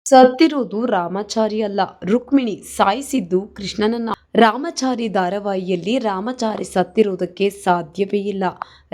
ಸತ್ತಿರೋದು ರಾಮಾಚಾರಿ ಅಲ್ಲ, ರುಕ್ಮಿಣಿ ಸಾಯಿಸಿದ್ದು ಕೃಷ್ಣನನ್ನ. ರಾಮಚಾರಿ ಧಾರಾವಾಹಿಯಲ್ಲಿ ರಾಮಚಾರಿ ಸತ್ತಿರೋದಕ್ಕೆ ಸಾಧ್ಯವೇ ಇಲ್ಲ.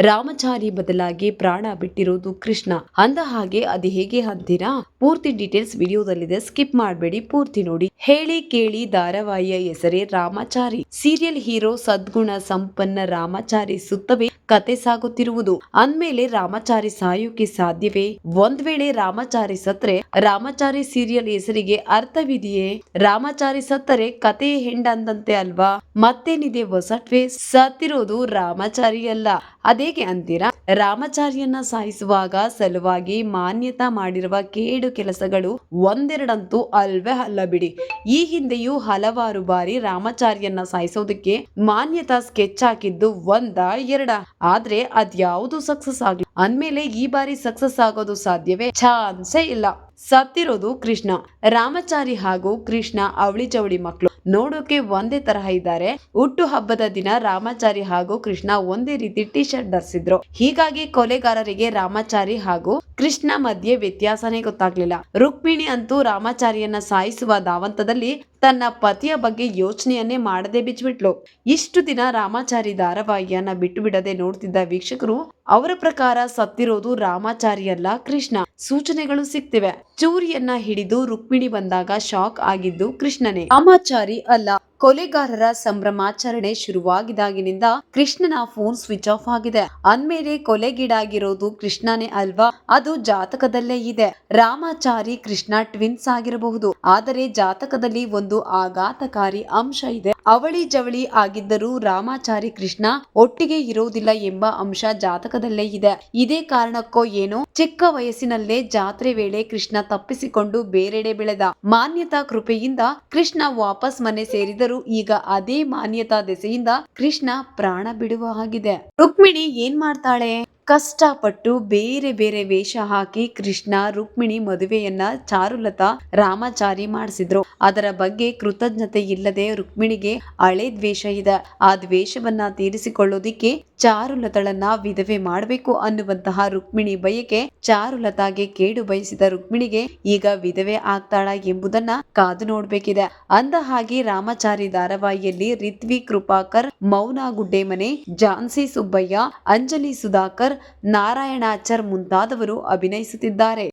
ರಾಮಚಾರಿ ಬದಲಾಗಿ ಪ್ರಾಣ ಬಿಟ್ಟಿರೋದು ಕೃಷ್ಣ. ಅಂದ ಹಾಗೆ ಅದು ಹೇಗೆ ಅಂತೀರಾ? ಪೂರ್ತಿ ಡೀಟೇಲ್ಸ್ ವಿಡಿಯೋದಲ್ಲಿದೆ, ಸ್ಕಿಪ್ ಮಾಡಬೇಡಿ, ಪೂರ್ತಿ ನೋಡಿ. ಹೇಳಿ ಕೇಳಿ ಧಾರಾವಾಹಿಯ ಹೆಸರೇ ರಾಮಚಾರಿ. ಸೀರಿಯಲ್ ಹೀರೋ ಸದ್ಗುಣ ಸಂಪನ್ನ ರಾಮಚಾರಿ ಸುತ್ತವೇ ಕತೆ ಸಾಗುತ್ತಿರುವುದು. ಅಂದ್ಮೇಲೆ ರಾಮಚಾರಿ ಸಾಯೋಕೆ ಸಾಧ್ಯವೇ? ಒಂದ್ ವೇಳೆ ರಾಮಚಾರಿ ಸತ್ರೆ ರಾಮಚಾರಿ ಸೀರಿಯಲ್ ಹೆಸರಿಗೆ ಅರ್ಥವಿದೆಯೇ? ರಾಮಚಾರಿ ಸತ್ತರೆ ಕತೆ ಹೆಂಡಂದಂತೆ ಅಲ್ವಾ? ಮತ್ತೇನಿದೆ ಹೊಸ ಟ್ವಿಸ್ಟ್? ಸತ್ತಿರೋದು ರಾಮಚಾರಿ ಅಲ್ಲ, ಅದೇಗೆ ಅಂತೀರಾ? ರಾಮಚಾರಿಯನ್ನ ಸಾಯಿಸುವಾಗ ಸಲುವಾಗಿ ಮಾನ್ಯತಾ ಮಾಡಿರುವ ಕೇಡು ಕೆಲಸಗಳು ಒಂದೆರಡಂತೂ ಅಲ್ವೇ ಅಲ್ಲ ಬಿಡಿ. ಈ ಹಿಂದೆಯೂ ಹಲವಾರು ಬಾರಿ ರಾಮಚಾರಿಯನ್ನ ಸಾಯಿಸೋದಕ್ಕೆ ಮಾನ್ಯತಾ ಸ್ಕೆಚ್ ಹಾಕಿದ್ದು ಒಂದ ಎರಡ, ಆದ್ರೆ ಅದ್ಯಾವುದು ಸಕ್ಸಸ್ ಆಗ್ಲಿ. ಅಂದ್ಮೇಲೆ ಈ ಬಾರಿ ಸಕ್ಸಸ್ ಆಗೋದು ಸಾಧ್ಯವೇ? ಚಾನ್ಸೇ ಇಲ್ಲ. ಸತ್ತಿರೋದು ಕೃಷ್ಣ. ರಾಮಚಾರಿ ಹಾಗೂ ಕೃಷ್ಣ ಅವಳಿ ಜವಳಿ ಮಕ್ಕಳು. ನೋಡೋಕೆ ಒಂದೇ ತರಹ ಇದ್ದಾರೆ. ಹುಟ್ಟು ಹಬ್ಬದ ದಿನ ರಾಮಚಾರಿ ಹಾಗೂ ಕೃಷ್ಣ ಒಂದೇ ರೀತಿ ಟಿ ಶರ್ಟ್ ಧರಿಸಿದ್ರು. ಹೀಗಾಗಿ ಕೊಲೆಗಾರರಿಗೆ ರಾಮಚಾರಿ ಹಾಗೂ ಕೃಷ್ಣ ಮಧ್ಯೆ ವ್ಯತ್ಯಾಸನೇ ಗೊತ್ತಾಗ್ಲಿಲ್ಲ. ರುಕ್ಮಿಣಿ ಅಂತೂ ರಾಮಚಾರಿಯನ್ನ ಸಾಯಿಸುವ ಧಾವಂತದಲ್ಲಿ ತನ್ನ ಪತಿಯ ಬಗ್ಗೆ ಯೋಚನೆಯನ್ನೇ ಮಾಡದೆ ಬಿಚ್ಚಿಬಿಟ್ಲು. ಇಷ್ಟು ದಿನ ರಾಮಚಾರಿ ಧಾರಾವಾಹಿಯನ್ನ ಬಿಟ್ಟು ಬಿಡದೆ ನೋಡ್ತಿದ್ದ ವೀಕ್ಷಕರು ಅವರ ಪ್ರಕಾರ ಸತ್ತಿರೋದು ರಾಮಚಾರಿ ಅಲ್ಲ, ಕೃಷ್ಣ. ಸೂಚನೆಗಳು ಸಿಗ್ತಿವೆ. ಚೂರಿಯನ್ನ ಹಿಡಿದು ರುಕ್ಮಿಣಿ ಬಂದಾಗ ಶಾಕ್ ಆಗಿದ್ದು ಕೃಷ್ಣನೇ, ರಾಮಚಾರಿ ಅಲ್ಲ. ಕೊಲೆಗಾರರ ಸಂಭ್ರಮಾಚರಣೆ ಶುರುವಾಗಿದಾಗಿನಿಂದ ಕೃಷ್ಣನ ಫೋನ್ ಸ್ವಿಚ್ ಆಫ್ ಆಗಿದೆ. ಅಂದ್ಮೇಲೆ ಕೊಲೆಗೀಡಾಗಿರೋದು ಕೃಷ್ಣನೇ ಅಲ್ವಾ? ಅದು ಜಾತಕದಲ್ಲೇ ಇದೆ. ರಾಮಚಾರಿ ಕೃಷ್ಣ ಟ್ವಿನ್ಸ್ ಆಗಿರಬಹುದು, ಆದರೆ ಜಾತಕದಲ್ಲಿ ಒಂದು ಆಘಾತಕಾರಿ ಅಂಶ ಇದೆ. ಅವಳಿ ಜವಳಿ ಆಗಿದ್ದರೂ ರಾಮಚಾರಿ ಕೃಷ್ಣ ಒಟ್ಟಿಗೆ ಇರೋದಿಲ್ಲ ಎಂಬ ಅಂಶ ಜಾತಕದಲ್ಲೇ ಇದೆ. ಇದೇ ಕಾರಣಕ್ಕೋ ಏನೋ ಚಿಕ್ಕ ವಯಸ್ಸಿನಲ್ಲೇ ಜಾತ್ರೆ ವೇಳೆ ಕೃಷ್ಣ ತಪ್ಪಿಸಿಕೊಂಡು ಬೇರೆಡೆ ಬೆಳೆದ. ಮಾನ್ಯತಾ ಕೃಪೆಯಿಂದ ಕೃಷ್ಣ ವಾಪಸ್ ಮನೆ ಸೇರಿದರು. ಈಗ ಅದೇ ಮಾನ್ಯತಾ ದೆಸೆಯಿಂದ ಕೃಷ್ಣ ಪ್ರಾಣ ಬಿಡುವ ಹಾಗಿದೆ. ರುಕ್ಮಿಣಿ ಏನ್ ಮಾಡ್ತಾಳೆ? ಕಷ್ಟಪಟ್ಟು ಬೇರೆ ಬೇರೆ ವೇಷ ಹಾಕಿ ಕೃಷ್ಣ ರುಕ್ಮಿಣಿ ಮದುವೆಯನ್ನ ಚಾರುಲತಾ ರಾಮಚಾರಿ ಮಾಡಿಸಿದ್ರು. ಅದರ ಬಗ್ಗೆ ಕೃತಜ್ಞತೆ ಇಲ್ಲದೆ ರುಕ್ಮಿಣಿಗೆ ಹಳೆ ದ್ವೇಷ ಇದೆ. ಆ ದ್ವೇಷವನ್ನ ತೀರಿಸಿಕೊಳ್ಳೋದಿಕ್ಕೆ ಚಾರುಲತಳನ್ನ ವಿಧವೆ ಮಾಡಬೇಕು ಅನ್ನುವಂತಹ ರುಕ್ಮಿಣಿ ಬಯಕೆ ಚಾರುಲತಾಗೆ ಕೇಡು ಬಯಸಿದ ರುಕ್ಮಿಣಿಗೆ ಈಗ ವಿಧವೆ ಆಗ್ತಾಳ ಎಂಬುದನ್ನ ಕಾದು ನೋಡ್ಬೇಕಿದೆ. ಅಂದ ಹಾಗೆ ರಾಮಚಾರಿ ಧಾರಾವಾಹಿಯಲ್ಲಿ ರಿತ್ವಿ ಕೃಪಾಕರ್, ಮೌನಾ ಗುಡ್ಡೇಮನೆ, ಝಾನ್ಸಿ ಸುಬ್ಬಯ್ಯ, ಅಂಜಲಿ ಸುಧಾಕರ್, ನಾರಾಯಣಾಚಾರ್ ಮುಂತಾದವರು ಅಭಿನಯಿಸುತ್ತಿದ್ದಾರೆ.